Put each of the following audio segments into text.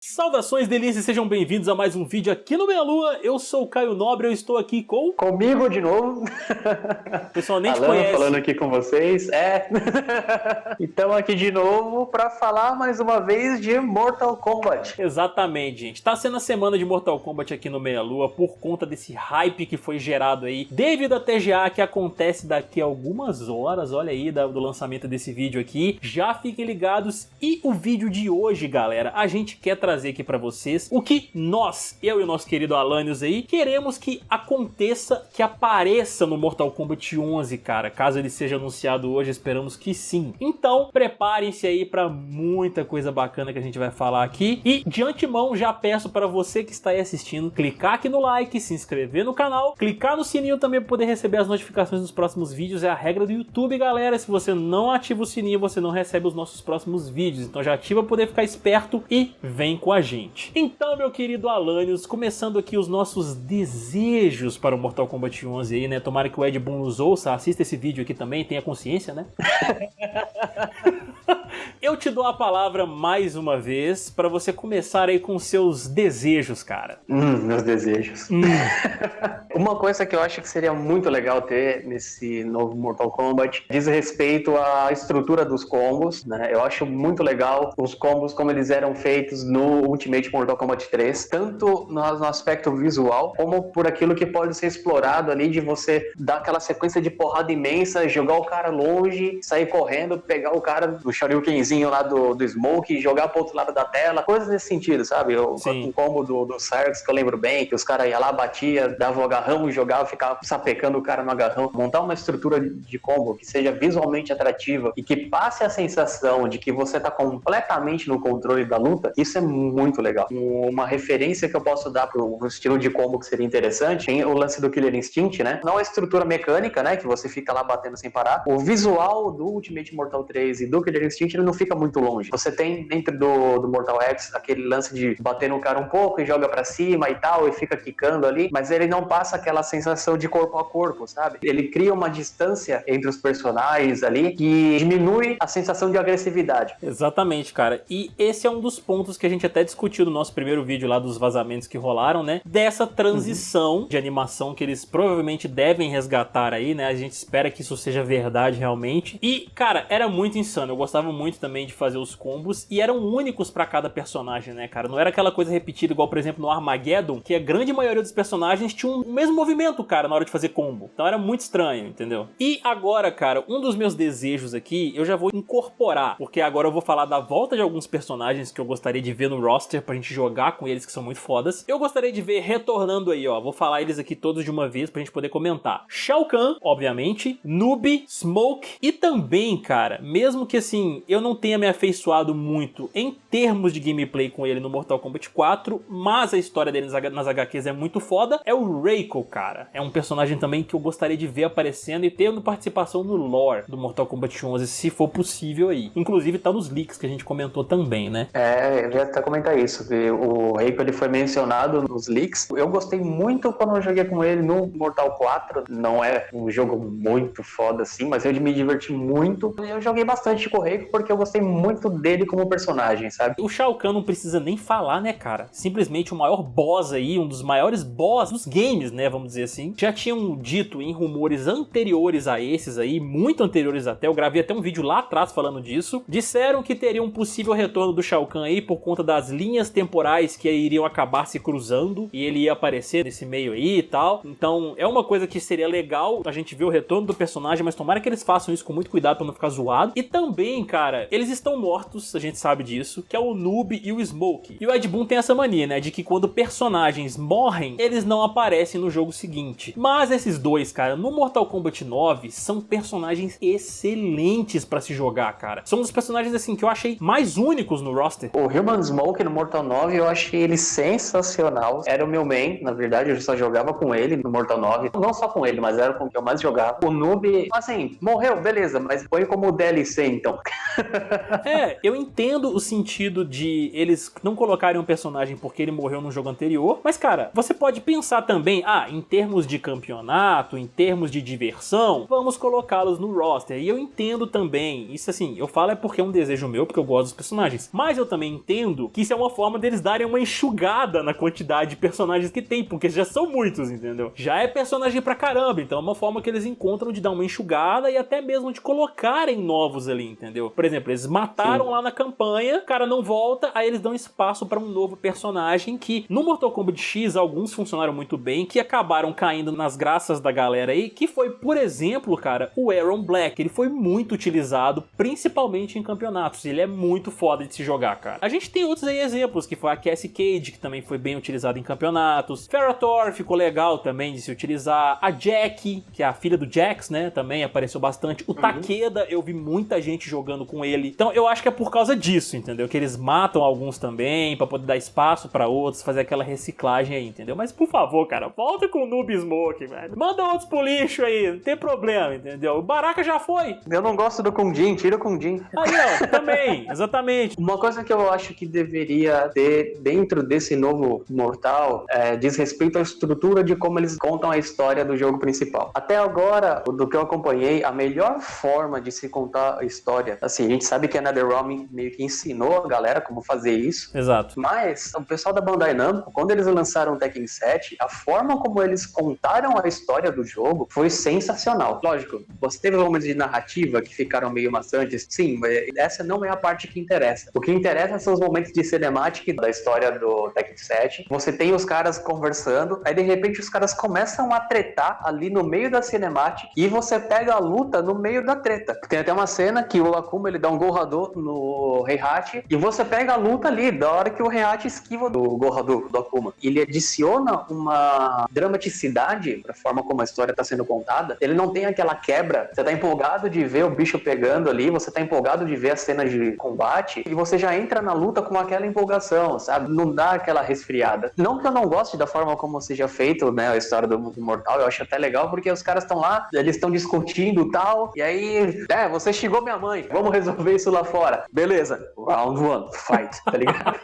Saudações delícias, sejam bem-vindos a mais um vídeo aqui no Meia Lua. Eu sou o Caio Nobre, eu estou aqui com... Comigo de novo. O pessoal nem te Alan conhece. Falando aqui com vocês. E estamos aqui de novo para falar mais uma vez de Mortal Kombat. Exatamente, gente. Tá sendo a semana de Mortal Kombat aqui no Meia Lua por conta desse hype que foi gerado aí devido à TGA que acontece daqui a algumas horas, olha aí, do lançamento desse vídeo aqui. Já fiquem ligados. E o vídeo de hoje, galera, a gente quer trazer aqui pra vocês o que nós, eu e o nosso querido Alanios aí, queremos que aconteça, que apareça no Mortal Kombat 11, cara. Caso ele seja anunciado hoje, esperamos que sim. Então, preparem-se aí pra muita coisa bacana que a gente vai falar aqui. E de antemão, já peço para você que está aí assistindo, clicar aqui no like, se inscrever no canal, clicar no sininho também para poder receber as notificações dos próximos vídeos. É a regra do YouTube, galera. Se você não ativa o sininho, você não recebe os nossos próximos vídeos. Então já ativa para poder ficar esperto e vem com a gente. Então, meu querido Alanios, começando aqui os nossos desejos para o Mortal Kombat 11 aí, né? Tomara que o Ed Boon nos ouça, assista esse vídeo aqui também, tenha consciência, né? Eu te dou a palavra mais uma vez para você começar aí com seus desejos, cara. Meus desejos. Uma coisa que eu acho que seria muito legal ter nesse novo Mortal Kombat diz respeito à estrutura dos combos, né? Eu acho muito legal os combos como eles eram feitos no Ultimate Mortal Kombat 3, tanto no aspecto visual, como por aquilo que pode ser explorado ali de você dar aquela sequência de porrada imensa, jogar o cara longe, sair correndo, pegar o cara do Shoryukenzinho lá do Smoke e jogar pro outro lado da tela, coisas nesse sentido, sabe? Um combo do Cyrix que eu lembro bem, que os caras iam lá, batia, dava o agarrão e jogava, ficava sapecando o cara no agarrão. Montar uma estrutura de combo que seja visualmente atrativa e que passe a sensação de que você tá completamente no controle da luta, isso é muito legal. Uma referência que eu posso dar pro estilo de combo que seria interessante, tem o lance do Killer Instinct, né? Não a estrutura mecânica, né? Que você fica lá batendo sem parar. O visual do Ultimate Mortal 3 e do Killer Instinct, ele não fica muito longe. Você tem dentro do Mortal X aquele lance de bater no cara um pouco e joga pra cima e tal, e fica quicando ali, mas ele não passa aquela sensação de corpo a corpo, sabe? Ele cria uma distância entre os personagens ali que diminui a sensação de agressividade. Exatamente, cara. E esse é um dos pontos que a gente até discutiu no nosso primeiro vídeo lá dos vazamentos que rolaram, né? Dessa transição de animação que eles provavelmente devem resgatar aí, né? A gente espera que isso seja verdade realmente. E, cara, era muito insano. Eu gostava muito também de fazer os combos e eram únicos pra cada personagem, né, cara? Não era aquela coisa repetida igual, por exemplo, no Armageddon, que a grande maioria dos personagens tinha o mesmo movimento, cara, na hora de fazer combo. Então era muito estranho, entendeu? E agora, cara, um dos meus desejos aqui, eu já vou incorporar, porque agora eu vou falar da volta de alguns personagens que eu gostaria de ver no roster pra gente jogar com eles, que são muito fodas. Eu gostaria de ver retornando aí, ó, vou falar eles aqui todos de uma vez pra gente poder comentar. Shao Kahn, obviamente, Noob, Smoke e também, cara, mesmo que assim, eu não tenha me afeiçoado muito em termos de gameplay com ele no Mortal Kombat 4, mas a história dele nas HQs é muito foda, é o Reiko, cara. É um personagem também que eu gostaria de ver aparecendo e tendo participação no lore do Mortal Kombat 11, se for possível aí. Inclusive tá nos leaks que a gente comentou também, né? Eu ia até comentar isso, que o Reiko ele foi mencionado nos leaks. Eu gostei muito quando eu joguei com ele no Mortal 4, não é um jogo muito foda assim, mas eu me diverti muito. Eu joguei bastante com o Reiko porque eu gostei muito dele como personagem, sabe? O Shao Kahn não precisa nem falar, né, cara? Simplesmente o maior boss aí, um dos maiores boss dos games, né, vamos dizer assim. Já tinham dito em rumores anteriores a esses aí, muito anteriores até, eu gravei até um vídeo lá atrás falando disso. Disseram que teria um possível retorno do Shao Kahn aí por conta das linhas temporais que iriam acabar se cruzando e ele ia aparecer nesse meio aí e tal. Então é uma coisa que seria legal a gente ver o retorno do personagem, mas tomara que eles façam isso com muito cuidado pra não ficar zoado. E também, cara, eles estão mortos, a gente sabe disso, que é o Noob e o Smoke. E o Ed Boon tem essa mania, né, de que quando personagens morrem, eles não aparecem no jogo seguinte. Mas esses dois, cara, no Mortal Kombat 9, são personagens excelentes pra se jogar, cara. São um dos personagens, assim, que eu achei mais únicos no roster. O Human Smoke no Mortal 9, eu achei ele sensacional. Era o meu main, na verdade, eu só jogava com ele no Mortal 9. Não só com ele, mas era com o que eu mais jogava. O Noob, assim, morreu, beleza, mas foi como DLC, então. Eu entendo o sentido de eles não colocarem um personagem porque ele morreu no jogo anterior, mas cara, você pode pensar também, em termos de campeonato, em termos de diversão, vamos colocá-los no roster. E eu entendo também, isso assim, eu falo porque é um desejo meu, porque eu gosto dos personagens, mas eu também entendo que isso é uma forma deles darem uma enxugada na quantidade de personagens que tem, porque já são muitos, entendeu? Já é personagem pra caramba, então é uma forma que eles encontram de dar uma enxugada e até mesmo de colocarem novos ali, entendeu? Por exemplo, eles mataram lá na campanha, o cara não volta, aí eles dão espaço pra um novo personagem que no Mortal Kombat X alguns funcionaram muito bem, que acabaram caindo nas graças da galera aí, que foi, por exemplo, cara, o Aaron Black. Ele foi muito utilizado, principalmente em campeonatos. Ele é muito foda de se jogar, cara. A gente tem outros aí exemplos, que foi a Cassie Cage, que também foi bem utilizada em campeonatos. Ferrator ficou legal também de se utilizar. A Jack, que é a filha do Jax, né, também apareceu bastante. O Takeda, eu vi muita gente jogando com ele. Então eu acho que é por causa disso, entendeu? Que eles matam alguns também, pra poder dar espaço pra outros, fazer aquela reciclagem aí, entendeu? Mas por favor, cara, volta com o Noob Smoke, velho. Manda outros pro lixo aí, não tem problema, entendeu? O Baraka já foi. Eu não gosto do Kung Jin, tira o Kung Jin. Aí, ó, também, exatamente. Uma coisa que eu acho que deveria ter dentro desse novo Mortal diz respeito à estrutura de como eles contam a história do jogo principal. Até agora, do que eu acompanhei, a melhor forma de se contar a história, assim, a gente sabe que a NetherRealm meio que ensinou a galera como fazer isso. Exato. Mas o pessoal da Bandai Namco, quando eles lançaram o Tekken 7, a forma como eles contaram a história do jogo foi sensacional. Lógico, você teve momentos de narrativa que ficaram meio maçantes, sim, mas essa não é a parte que interessa. O que interessa são os momentos de cinemática da história do Tekken 7. Você tem os caras conversando, aí de repente os caras começam a tretar ali no meio da cinemática e você pega a luta no meio da treta. Tem até uma cena que o Akuma ele dá um Gorrador no Heihachi e você pega a luta ali, da hora que o Heihachi esquiva do Gorrador do Akuma. Ele adiciona uma dramaticidade pra forma como a história tá sendo contada. Ele não tem aquela quebra. Você tá empolgado de ver o bicho pegando ali, você tá empolgado de ver as cenas de combate e você já entra na luta com aquela empolgação, sabe? Não dá aquela resfriada. Não que eu não goste da forma como seja feito, né, a história do Mortal, eu acho até legal porque os caras estão lá, eles estão discutindo e tal, e aí, você xingou minha mãe, vamos resolver isso lá fora. Beleza, round one, fight, tá ligado?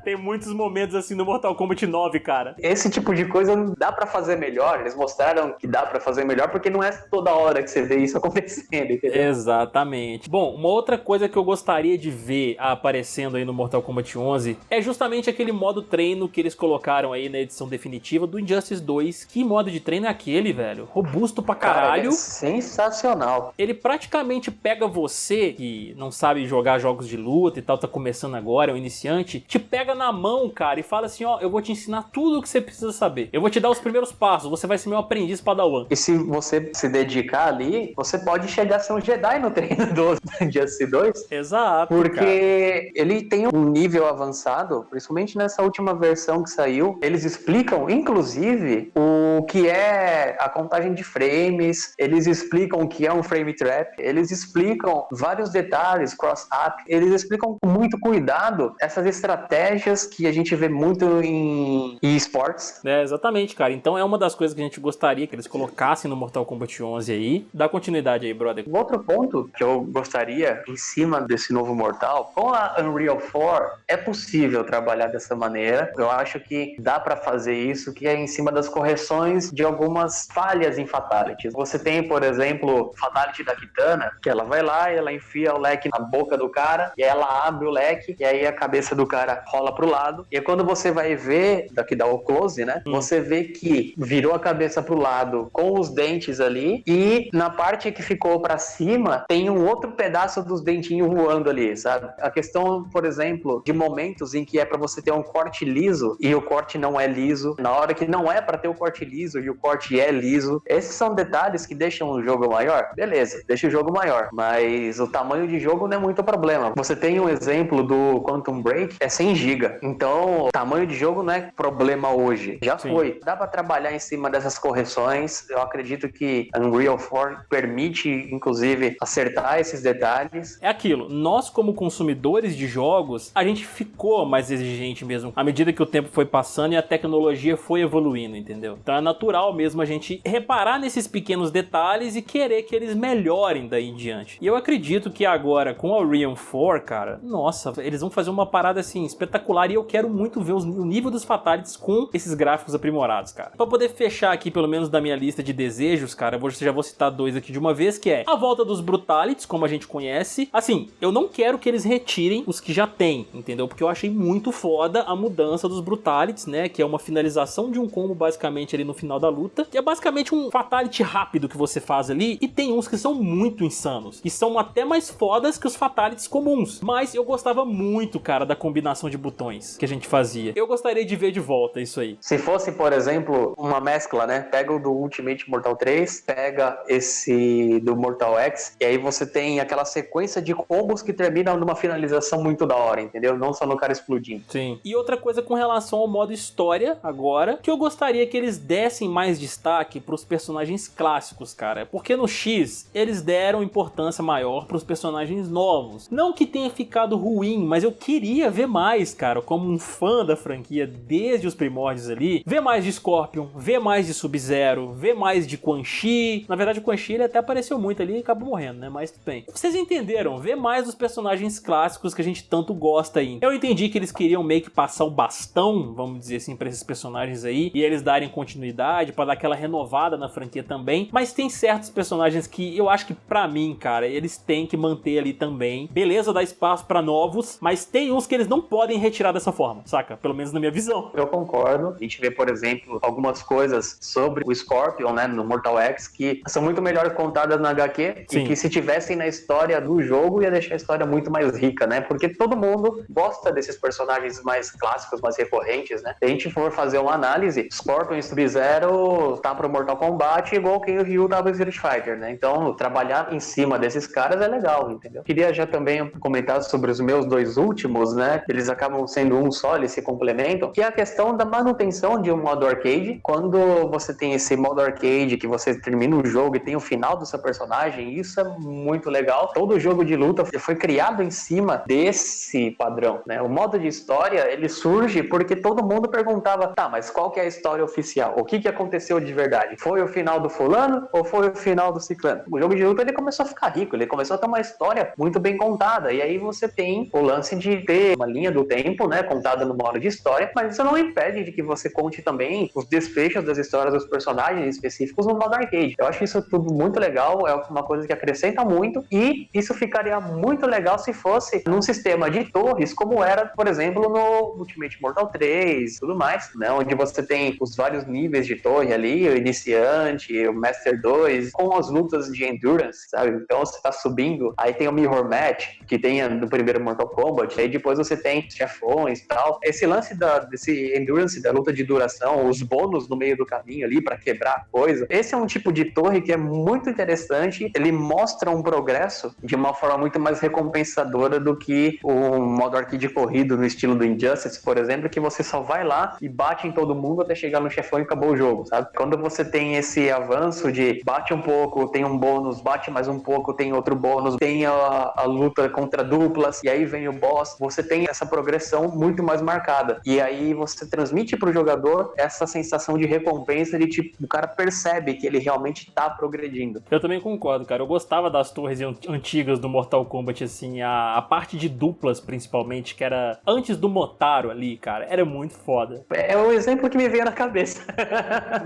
Tem muitos momentos assim no Mortal Kombat 9, cara. Esse tipo de coisa não dá pra fazer melhor, eles mostraram que dá pra fazer melhor porque não é toda hora que você vê isso acontecendo, entendeu? Exatamente. Bom, uma outra coisa que eu gostaria de ver aparecendo aí no Mortal Kombat 11 é justamente aquele modo treino que eles colocaram aí na edição definitiva do Injustice 2. Que modo de treino é aquele, velho? Robusto pra caralho. Cara, é sensacional. Ele praticamente pega você, que não sabe jogar jogos de luta e tal, tá começando agora, é um iniciante, te pega na mão, cara, e fala assim, ó, eu vou te ensinar tudo o que você precisa saber. Eu vou te dar os primeiros passos, você vai ser meu aprendiz Padawan. E se você se dedicar ali, você pode chegar a ser um Jedi no treino do Injustice 2. Exato, porque ele tem um nível avançado, principalmente nessa última versão que saiu. Eles explicam, inclusive, o que é a contagem de frames, eles explicam o que é um frame trap, eles explicam vários detalhes, cross-up, eles explicam com muito cuidado essas estratégias que a gente vê muito em esportes. Exatamente, cara. Então é uma das coisas que a gente gostaria que eles colocassem no Mortal Kombat 11 aí. Dá continuidade aí, brother. Um outro ponto que eu gostaria, em cima desse novo Mortal, com a Unreal 4, é possível trabalhar dessa maneira. Eu acho que dá pra fazer isso, que é em cima das correções de algumas falhas em Fatalities. Você tem, por exemplo, Fatality da Kitana, que ela vai lá e ela enfia o leque na boca do cara, e ela abre o leque, e aí a cabeça do cara rola pro lado. E quando você vai ver, daqui dá o close, né? Você vê que virou a cabeça pro lado com os dentes ali, e na parte que ficou pra cima, tem um outro pedaço dos dentinhos voando ali, sabe? A questão, por exemplo, de momentos em que é pra você ter um corte liso, e o corte não é liso, na hora que não é pra ter o corte liso, e o corte é liso, esses são detalhes que deixam o jogo maior? Beleza, deixa o jogo maior, mas o tamanho de jogo não é muito problema. Você tem um exemplo do Quantum Break, é 100 GB, então o tamanho de jogo não é problema hoje, já Sim. foi. Dá pra trabalhar em cima dessas correções, eu acredito que Unreal 4 permite, inclusive, acertar esses detalhes. É aquilo, nós como consumidores de jogos, a gente ficou mais exigente mesmo, à medida que o tempo foi passando e a tecnologia foi evoluindo, entendeu? Então é natural mesmo a gente reparar nesses pequenos detalhes e querer que eles melhorem daí em diante. E eu acredito que agora, com a Realm 4, cara, nossa, eles vão fazer uma parada assim espetacular e eu quero muito ver o nível dos Fatalities com esses gráficos aprimorados, cara. Pra poder fechar aqui, pelo menos da minha lista de desejos, cara, já vou citar 2 aqui de uma vez, que é a volta dos Brutalities, como a gente conhece. Assim, eu não quero que eles retirem os que já tem, entendeu? Porque eu achei muito foda a mudança dos Brutalities, né? Que é uma finalização de um combo basicamente ali no final da luta, que é basicamente um Fatality rápido que você faz ali, e tem uns que são muito insanos, e são até mais fodas que os Fatalities comuns, mas eu gostava muito, cara, da combinação de botões que a gente fazia. Eu gostaria de ver de volta isso aí. Se fosse, por exemplo, uma mescla, né? Pega o do Ultimate Mortal 3, pega esse do Mortal X, e aí você tem aquela sequência de combos que terminam numa finalização muito da hora, entendeu? Não só no cara explodindo. Sim. E outra coisa com relação ao modo história agora, que eu gostaria que eles dessem mais destaque pros personagens clássicos, cara. Porque no X, eles deram importância maior pros personagens novos. Não que tenha ficado ruim, mas eu queria ver mais, cara, como um fã da franquia desde os primórdios ali, ver mais de Scorpion, ver mais de Sub-Zero, ver mais de Quan Chi. Na verdade, o Quan Chi ele até apareceu muito ali e acabou morrendo, né? Mas tudo bem. Vocês entenderam? Ver mais dos personagens clássicos que a gente tanto gosta aí. Eu entendi que eles queriam meio que passar o bastão, vamos dizer assim, pra esses personagens aí, e eles darem continuidade, pra dar aquela renovada na franquia também, mas tem certos personagens que eu acho que pra mim, cara, eles têm que manter ali também. Beleza, dá espaço pra novos, mas tem uns que eles não podem retirar dessa forma, saca? Pelo menos na minha visão. Eu concordo. A gente vê, por exemplo, algumas coisas sobre o Scorpion, né, no Mortal X, que são muito melhor contadas na HQ. Sim. E que se tivessem na história do jogo ia deixar a história muito mais rica, né? Porque todo mundo gosta desses personagens mais clássicos, mais recorrentes, né? Se a gente for fazer uma análise, Scorpion e Sub-Zero tá pro Mortal Kombat igual quem o Ryu tá pro Street Fighter, né? Então, trabalhar em cima desses caras é legal, entendeu? Queria já também comentar sobre os meus 2 últimos, né? Eles acabam sendo um só, eles se complementam, que é a questão da manutenção de um modo arcade. Quando você tem esse modo arcade, que você termina o jogo e tem o final do seu personagem, isso é muito legal. Todo jogo de luta foi criado em cima desse padrão, né? O modo de história, ele surge porque todo mundo perguntava, tá, mas qual que é a história oficial? O que aconteceu de verdade? Foi o final do fulano ou foi o final do ciclano? O jogo de luta, ele começou a ficar rico, ele começou a ter uma história muito bem contada, e aí você tem o lance de ter uma linha do tempo, né, contada no modo de história, mas isso não impede de que você conte também os desfechos das histórias dos personagens específicos no modo arcade. Eu acho isso tudo muito legal, é uma coisa que acrescenta muito, e isso ficaria muito legal se fosse num sistema de torres, como era, por exemplo, no Ultimate Mortal 3 e tudo mais, né, onde você tem os vários níveis de torre ali, o iniciante, o Master 2, com as lutas de endurance, sabe? Então você tá subindo, aí tem o Mirror Match, que tem no primeiro Mortal Kombat, aí depois você tem chefões e tal. Esse lance desse endurance, da luta de duração, os bônus no meio do caminho ali pra quebrar a coisa, esse é um tipo de torre que é muito interessante, ele mostra um progresso de uma forma muito mais recompensadora do que o modo arcade corrido no estilo do Injustice, por exemplo, que você só vai lá e bate em todo mundo até chegar no chefão e acabou o jogo, sabe? Quando você tem esse avanço de bate um pouco, tem um bônus, bate mais um pouco, tem outro bônus, tem a luta contra duplas, e aí vem o boss, você tem essa progressão muito mais marcada. E aí você transmite pro jogador essa sensação de recompensa de tipo, o cara percebe que ele realmente tá progredindo. Eu também concordo, cara. Eu gostava das torres antigas do Mortal Kombat, assim, a parte de duplas, principalmente, que era antes do Motaro ali, cara, era muito foda. É o exemplo que me veio na cabeça.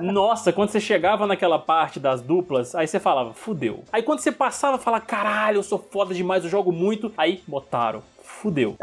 Nossa, quando você chegava naquela parte das duplas, aí você falava, fudeu. Aí quando você passava, falava, caralho, eu sou foda demais, eu jogo muito. Aí, Motaro, fudeu.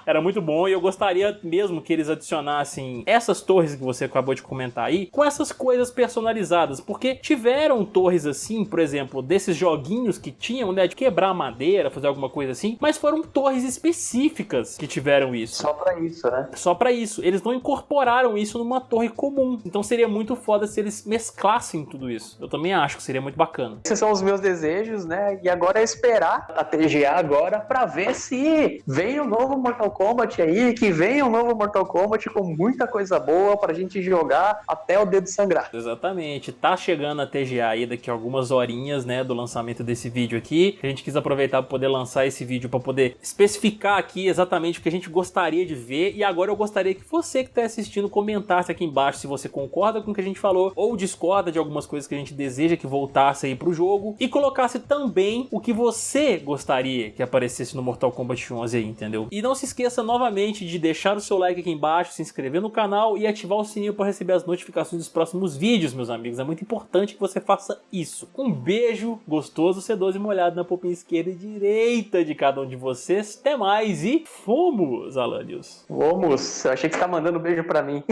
Era muito bom e eu gostaria mesmo que eles adicionassem essas torres que você acabou de comentar aí com essas coisas personalizadas, porque tiveram torres assim, por exemplo, desses joguinhos que tinham, né, de quebrar madeira, fazer alguma coisa assim, mas foram torres específicas que tiveram isso. Só pra isso, né? Só pra isso. Eles não incorporaram isso numa torre comum. Então seria muito foda se eles mesclassem tudo isso. Eu também acho que seria muito bacana. Esses são os meus desejos, né? E agora é esperar a TGA agora pra ver se vem o novo Mortal Kombat aí, que venha um novo Mortal Kombat com muita coisa boa pra gente jogar até o dedo sangrar. Exatamente, tá chegando a TGA aí daqui a algumas horinhas, né, do lançamento desse vídeo aqui. A gente quis aproveitar para poder lançar esse vídeo para poder especificar aqui exatamente o que a gente gostaria de ver, e agora eu gostaria que você que tá assistindo comentasse aqui embaixo se você concorda com o que a gente falou ou discorda de algumas coisas que a gente deseja que voltasse aí pro jogo, e colocasse também o que você gostaria que aparecesse no Mortal Kombat 11 aí, entendeu? E não se esqueça novamente de deixar o seu like aqui embaixo, se inscrever no canal e ativar o sininho para receber as notificações dos próximos vídeos, meus amigos. É muito importante que você faça isso. Um beijo gostoso, sedoso e molhado na polpinha esquerda e direita de cada um de vocês. Até mais e fomos, Alanios! Vamos! Eu achei que você tá mandando um beijo pra mim.